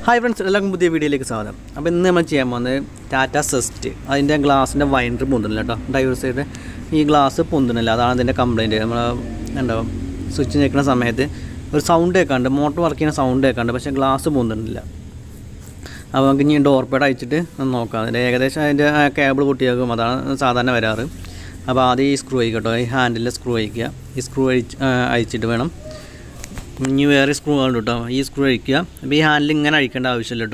Hi friends, welcome to the video. Now, we will see Tata Zest. That is glass and wine. This glass is a complaint. Switch a sound, motor working sound, but glass is now we will door pad. The cable is screw handle screw new air screw this screw handling and I can have a screw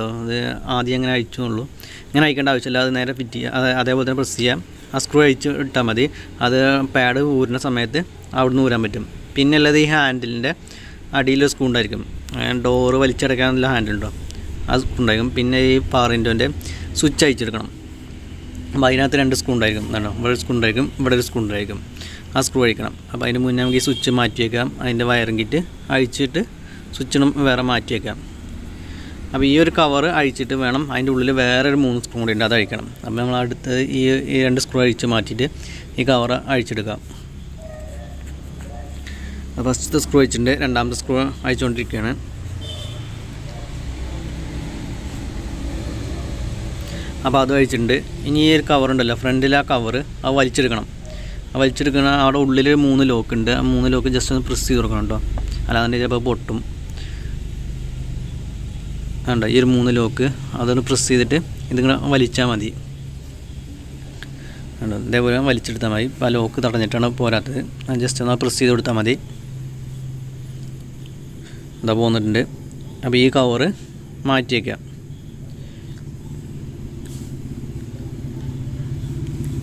tamadi, other pad woodness a method out Nuramitum. Pinella the handle a dealer screw and door Valcharakan handle as Kundagam, Pinay par into switch by another end screw diagram, no, screw diagram, but a screw diagram. A screw icon. A binamunam switch matica and the wiring it. I chit switch vera matica. A year cover I chit venom and will wear moon screw in other icon. A mamma ear and screw each matite. A cover I chitaga. First the screw in there and I'm the screw I don't cannon. About the agent in ear cover and the friendly cover a white chicken. I will check out a little moon lock and a moon lock just a procedure. And a year moon lock, other proceeded in the Valichamadi. And they were Valichit Tamai, Palok, the Tanetana Porate, and just another procedure Tamadi. The bonnet a big cover might take up.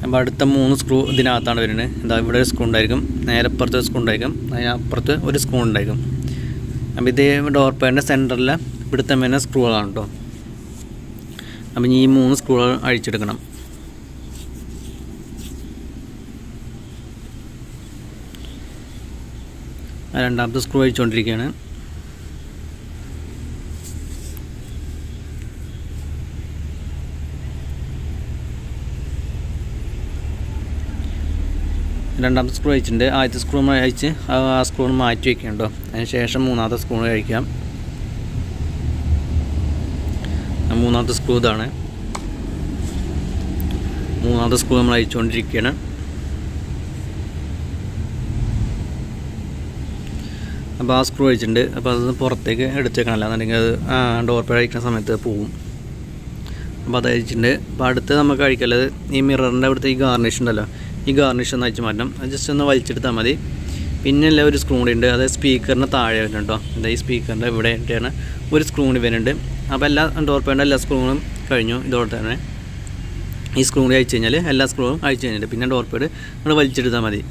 About the moon screw the Nathan, the screw diagram, near a purchase screw diagram, I have purchased with a screw diagram. And with the door pen center left, put them in a screw on top. I mean, moon screw I chitaganum. And up the screw I don't regain. രണ്ടാമത്തെ screw അയച്ചിട്ടുണ്ട് ആദ്യത്തെ screw അയച്ച് ആ screw മാറ്റി വെക്കണ്ടോ അതിന് ശേഷം മൂന്നാമത്തെ screw അഴിക്കാം മൂന്നാമത്തെ സ്ക്രൂ ഇതാണ് മൂന്നാമത്തെ സ്ക്രൂ നമ്മൾ അയച്ചുകൊണ്ടിരിക്കുകയാണ് അപ്പോൾ ആ സ്ക്രൂ അയച്ചിട്ടുണ്ട് അപ്പോൾ അത് പുറത്തേക്ക് എടുത്ത് വെക്കണമല്ല എന്നുണ്ടെങ്കിൽ അത് ഡോർ പാഡ് അഴിക്കുന്ന സമയത്ത് പോവും അപ്പോൾ അത് അഴിച്ചിട്ടുണ്ട് അപ്പോൾ അടുത്ത് നമുക്ക് അഴിക്കല്ലത് ഈ മിററിൻ്റെ അവിടുത്തെ ഈ ഗാർണിഷ് ഉണ്ടല്ലോ ഈ ഗാർണിഷ് ഒന്ന് അയച്ചു മാറ്റാം ജസ്റ്റ് ഒന്ന് വലിച്ചെടുത്താൽ മതി പിന്നെ എല്ലാം ഒരു സ്ക്രൂ ഉണ്ട് അത് സ്പീക്കറിന് താഴെ വരുന്നുണ്ട് കേട്ടോ എന്താ ഈ സ്പീക്കറിൻ്റെ ഇവിടെ ആയിട്ടാണ് ഒരു സ്ക്രൂ വരുന്നുണ്ട് അപ്പോൾ എല്ലാ ഡോർ പാഡിൻ്റെ എല്ലാ സ്ക്രൂകളും കഴിഞ്ഞു ഇതോടെ തന്നെ ഈ സ്ക്രൂ അയച്ചു കഴിഞ്ഞാൽ എല്ലാ സ്ക്രൂവും അയച്ചു കഴിഞ്ഞിട്ട് പിന്നെ ഡോർ പാഡ് നമ്മൾ വലിച്ചെടുത്താൽ മതി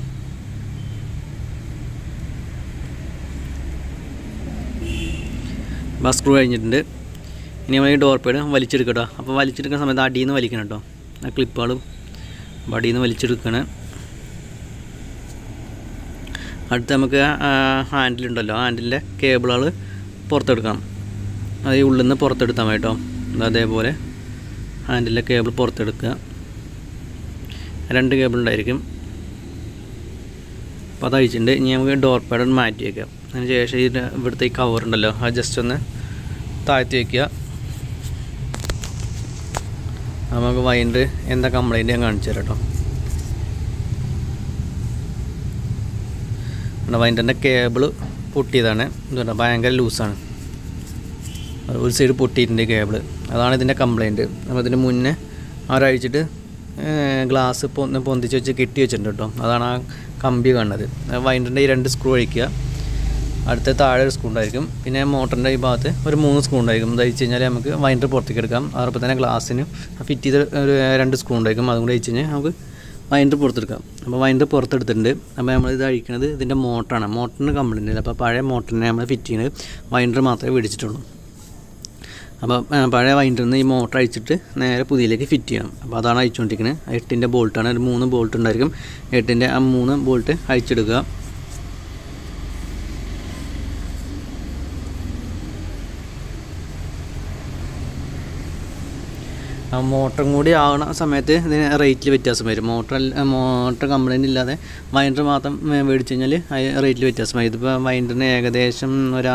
അപ്പോൾ ആ സ്ക്രൂ കഴിഞ്ഞിട്ടുണ്ട് ഇനി നമ്മൾ ഈ ഡോർ പാഡ് വലിച്ചെടുക്കട്ടോ അപ്പോൾ വലിച്ചെടുക്കുന്ന സമയത്ത് അടിയിൽ നിന്ന് വലിക്കണം കേട്ടോ ആ ക്ലിപ്പുകളും ബടിയിൽ നിന്ന് വലിച്ചെടുക്കുകയാണ് അടുത്ത് നമുക്ക് ഹാൻഡിലുണ്ടല്ലോ ഹാൻഡിലിൻ്റെ കേബിളുകൾ പുറത്തെടുക്കണം അത് ഈ ഉള്ളിൽ നിന്ന് പുറത്തെടുത്താൽ മതി കേട്ടോ അതേപോലെ ഹാൻഡിലിൻ്റെ കേബിൾ പുറത്തെടുക്കുക രണ്ട് കേബിൾ ഉണ്ടായിരിക്കും അപ്പോൾ അത് അഴിച്ചിട്ടുണ്ട് ഇനി നമുക്ക് ഡോർ പാഡ് മാറ്റി വയ്ക്കാം അതിന് ശേഷം ഈ ഇവിടുത്തെ ഈ കവറുണ്ടല്ലോ അത് ജസ്റ്റ് ഒന്ന് താഴ്ത്തി വയ്ക്കുക നമുക്ക് വൈൻഡ് എന്താ കംപ്ലൈൻറ്റ് ഞാൻ കാണിച്ചു തരാം കേട്ടോ വൈൻഡിൻ്റെ കേബിള് പൊട്ടിയതാണ് ഇതുകൊണ്ട് ഭയങ്കര ലൂസാണ് ഒരു സൈഡ് പൊട്ടിയിട്ടുണ്ട് കേബിള് അതാണ് ഇതിൻ്റെ കംപ്ലൈൻറ്റ് അപ്പോൾ ഇതിന് മുന്നേ അവരഴിച്ചിട്ട് ഗ്ലാസ് പൊന്തിച്ച് വെച്ച് കെട്ടി വെച്ചിട്ടുണ്ട് കേട്ടോ അതാണ് ആ കമ്പി കാണുന്നത് വൈൻഡിൻ്റെ ഈ രണ്ട് സ്ക്രൂ അഴിക്കുക അടുത്ത താഴെ ഒരു സ്ക്രൂ ഉണ്ടായിരിക്കും പിന്നെ മോട്ടറിൻ്റെ ഈ ഭാഗത്ത് ഒരു 3 സ്ക്രൂ ഉണ്ടായിരിക്കും അത് അഴിച്ച് കഴിഞ്ഞാൽ നമുക്ക് വൈൻഡർ പുറത്തേക്ക് എടുക്കാം അതോടൊപ്പം തന്നെ ഗ്ലാസ്സിന് ഫിറ്റ് ചെയ്ത് ഒരു 2 സ്ക്രൂ ഉണ്ടായിരിക്കും അതും കൂടി അഴിച്ച് കഴിഞ്ഞാൽ നമുക്ക് വൈൻഡർ പുറത്തെടുക്കാം അപ്പോൾ വൈൻഡർ പുറത്തെടുത്തിട്ടുണ്ട് അപ്പോൾ നമ്മളിത് അഴിക്കുന്നത് ഇതിൻ്റെ മോട്ടറാണ് മോട്ടറിന് കംപ്ലൈൻ്റ് ഇല്ല അപ്പോൾ പഴയ മോട്ടറിനെ നമ്മൾ ഫിറ്റ് ചെയ്യുന്നത് വൈൻഡർ മാത്രമേ മേടിച്ചിട്ടുള്ളൂ അപ്പോൾ പഴയ വൈൻഡറിൽ നിന്ന് ഈ മോട്ടർ അഴിച്ചിട്ട് നേരെ പുതിയതിലേക്ക് ഫിറ്റ് ചെയ്യണം അപ്പോൾ അതാണ് അഴിച്ചുകൊണ്ടിരിക്കുന്നത് 8ൻ്റെ ബോൾട്ടാണ് ഒരു 3 ബോൾട്ട് ഉണ്ടായിരിക്കും 8ൻ്റെ ആ 3 ബോൾട്ട് അഴിച്ചെടുക്കുക മോട്ടറും കൂടി ആവുന്ന സമയത്ത് ഇതിന് റേറ്റിൽ വ്യത്യാസം വരും. മോട്ടർ കംപ്ലൈൻറ്റ് ഇല്ലാതെ വൈൻഡർ മാത്രം മേടിച്ച് കഴിഞ്ഞാൽ റേറ്റിൽ വ്യത്യാസം വരും. ഇതിപ്പോൾ വൈൻഡറിന് ഏകദേശം ഒരു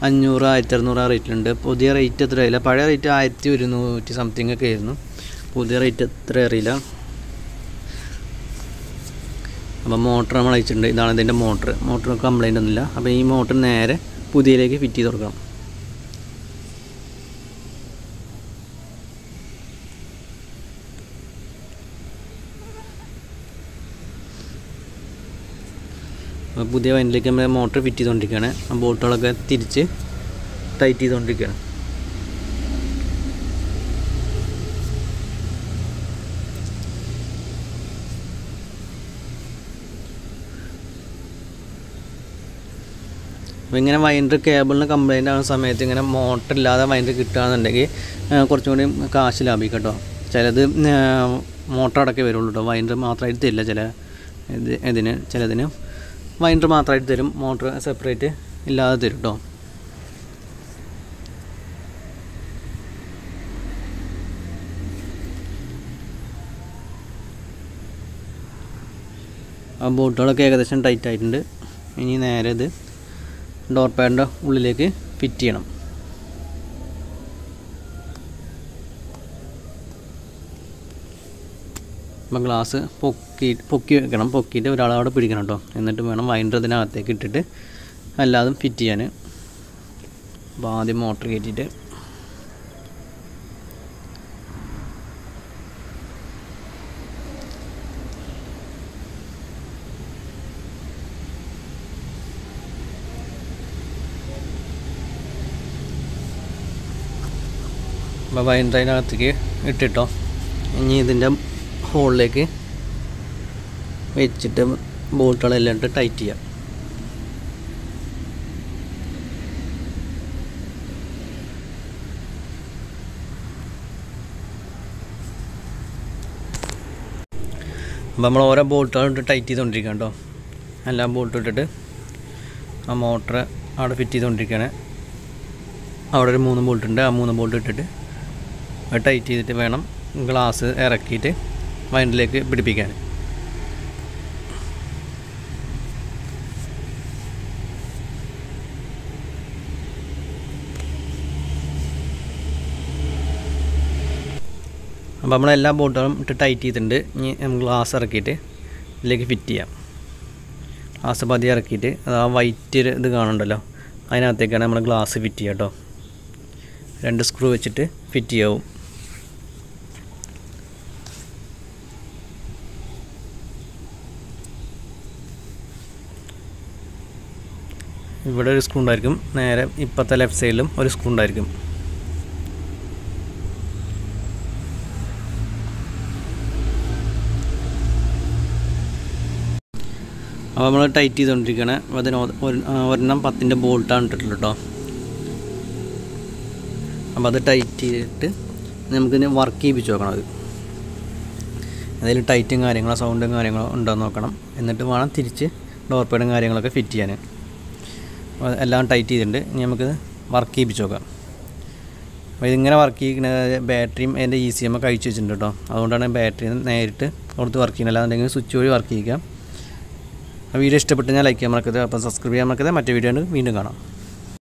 500 1600 റേറ്റിലുണ്ട്. പുതിയ റേറ്റ് എത്ര അറിയില്ല. പഴയ റേറ്റ് 1100 സംതിങ് ഒക്കെ ആയിരുന്നു. പുതിയ റേറ്റ് എത്ര അറിയില്ല. അപ്പോൾ മോട്ടർ നമ്മൾ അയച്ചിട്ടുണ്ട്. ഇതാണ് ഇതിൻ്റെ മോട്ടർ കംപ്ലൈൻ്റ് ഒന്നുമില്ല. അപ്പോൾ ഈ മോട്ടർ നേരെ പുതിയതിലേക്ക് ഫിറ്റ് ചെയ്ത് കൊടുക്കണം. പുതിയ വൈൻഡിലേക്ക് നമ്മൾ മോട്ടർ ഫിറ്റ് ചെയ്തുകൊണ്ടിരിക്കുകയാണ്. ബോൾട്ടുകളൊക്കെ തിരിച്ച് ടൈറ്റ് ചെയ്തുകൊണ്ടിരിക്കുകയാണ്. അപ്പോൾ ഇങ്ങനെ വൈൻഡർ കേബിളിന് കംപ്ലൈൻ്റ് ആകുന്ന സമയത്ത് ഇങ്ങനെ മോട്ടർ ഇല്ലാതെ വൈൻഡർ കിട്ടുകയാണെന്നുണ്ടെങ്കിൽ കുറച്ചും കൂടി കാശ് ലാഭിക്കും കേട്ടോ. ചിലത് മോട്ടർ അടക്കേ വരുള്ളൂ കേട്ടോ. വൈൻഡർ മാത്രമായിട്ട് തരില്ല. ചിലതിന് വൈൻഡർ മാത്രമായിട്ട് തരും. മോട്ടർ സെപ്പറേറ്റ് ഇല്ലാതെ തരും കേട്ടോ. ആ ബോട്ടുകളൊക്കെ ഏകദേശം ടൈറ്റ് ആയിട്ടുണ്ട്. ഇനി നേരെ ഇത് ഡോർ പാഡിൻ്റെ ഉള്ളിലേക്ക് ഫിറ്റ് ചെയ്യണം. അപ്പം ഗ്ലാസ് പൊക്കി വെക്കണം. പൊക്കിയിട്ട് ഒരാളവിടെ പിടിക്കണം കേട്ടോ. എന്നിട്ട് വേണം വൈൻഡർ ഇതിനകത്തേക്ക് ഇട്ടിട്ട് അല്ലാതും ഫിറ്റ് ചെയ്യാൻ. അപ്പോൾ ആദ്യം മോട്ടർ കയറ്റിയിട്ട് അപ്പോൾ വൈൻഡർ അതിനകത്തേക്ക് ഇട്ടിട്ടോ. ഇനി ഇതിൻ്റെ ഹോളിലേക്ക് വെച്ചിട്ട് ബോൾട്ടുകളെല്ലാം ഇട്ട് ടൈറ്റ് ചെയ്യാം. അപ്പോൾ നമ്മൾ ഓരോ ബോൾട്ടുകളിട്ട് ടൈറ്റ് ചെയ്തുകൊണ്ടിരിക്കുകയാണ് കേട്ടോ. എല്ലാ ബോൾട്ടും ഇട്ടിട്ട് ആ മോട്ടർ അവിടെ ഫിറ്റ് ചെയ്തുകൊണ്ടിരിക്കുകയാണ്. അവിടെ ഒരു 3 ബോൾട്ടുണ്ട്. ആ 3 ബോൾട്ട് ഇട്ടിട്ട് ടൈറ്റ് ചെയ്തിട്ട് വേണം ഗ്ലാസ് ഇറക്കിയിട്ട് വൈൻഡിലേക്ക് പിടിപ്പിക്കാൻ. അപ്പോൾ നമ്മളെല്ലാ ബോട്ടുകളും ഇട്ട് ടൈറ്റ് ചെയ്തിട്ടുണ്ട്. ഇനി നമുക്ക് ഗ്ലാസ് ഇറക്കിയിട്ട് ഇതിലേക്ക് ഫിറ്റ് ചെയ്യാം. ഗ്ലാസ് പതിയെ ഇറക്കിയിട്ട് അത് ആ വൈറ്റ് ഇത് കാണുന്നുണ്ടല്ലോ, അതിനകത്തേക്കാണ് നമ്മൾ ഗ്ലാസ് ഫിറ്റ് ചെയ്യുക കേട്ടോ. 2 സ്ക്രൂ വെച്ചിട്ട് ഫിറ്റ് ചെയ്യാവും. ഇവിടെ ഒരു സ്ക്രൂ ഉണ്ടായിരിക്കും. നേരെ ഇപ്പത്തെ ലെഫ്റ്റ് സൈഡിലും ഒരു സ്ക്രൂ ഉണ്ടായിരിക്കും. അപ്പോൾ നമ്മൾ ടൈറ്റ് ചെയ്തുകൊണ്ടിരിക്കുകയാണ്. അതിന് ഒരെണ്ണം 10ൻ്റെ ബോൾട്ടാണ് ഇട്ടിട്ടുള്ളത് കേട്ടോ. അപ്പോൾ അത് ടൈറ്റ് ചെയ്തിട്ട് നമുക്കിന് വർക്ക് ചെയ്യിപ്പിച്ച് നോക്കണം. അതിൽ ടൈറ്റും കാര്യങ്ങളോ സൗണ്ടും കാര്യങ്ങളോ ഉണ്ടോ എന്ന് നോക്കണം. എന്നിട്ട് വേണം തിരിച്ച് ഡോർ പാഡും കാര്യങ്ങളൊക്കെ ഫിറ്റ് ചെയ്യാൻ. എല്ലാം ടൈറ്റ് ചെയ്തിട്ടുണ്ട്. ഇനി നമുക്ക് വർക്ക് ചെയ്യിപ്പിച്ച് നോക്കാം. അപ്പോൾ ഇതിങ്ങനെ വർക്ക് ചെയ്യുന്നത് ബാറ്ററിയും അതിൻ്റെ ECM ഒക്കെ അഴിച്ച് വെച്ചിട്ടുണ്ട് കേട്ടോ. അതുകൊണ്ടാണ് ബാറ്ററി നേരിട്ട് കൊടുത്ത് വർക്ക് ചെയ്യുന്നത്. അല്ലാന്നുണ്ടെങ്കിൽ സ്വിച്ച് വഴി വർക്ക് ചെയ്യിക്കാം. വീഡിയോ ഇഷ്ടപ്പെട്ട് ഞാൻ ലൈക്ക് ചെയ്യാൻ മറക്കരുത്. അപ്പോൾ സബ്സ്ക്രൈബ് ചെയ്യാൻ മറക്കരുത്. മറ്റേ വീഡിയോ വീണ്ടും കാണാം.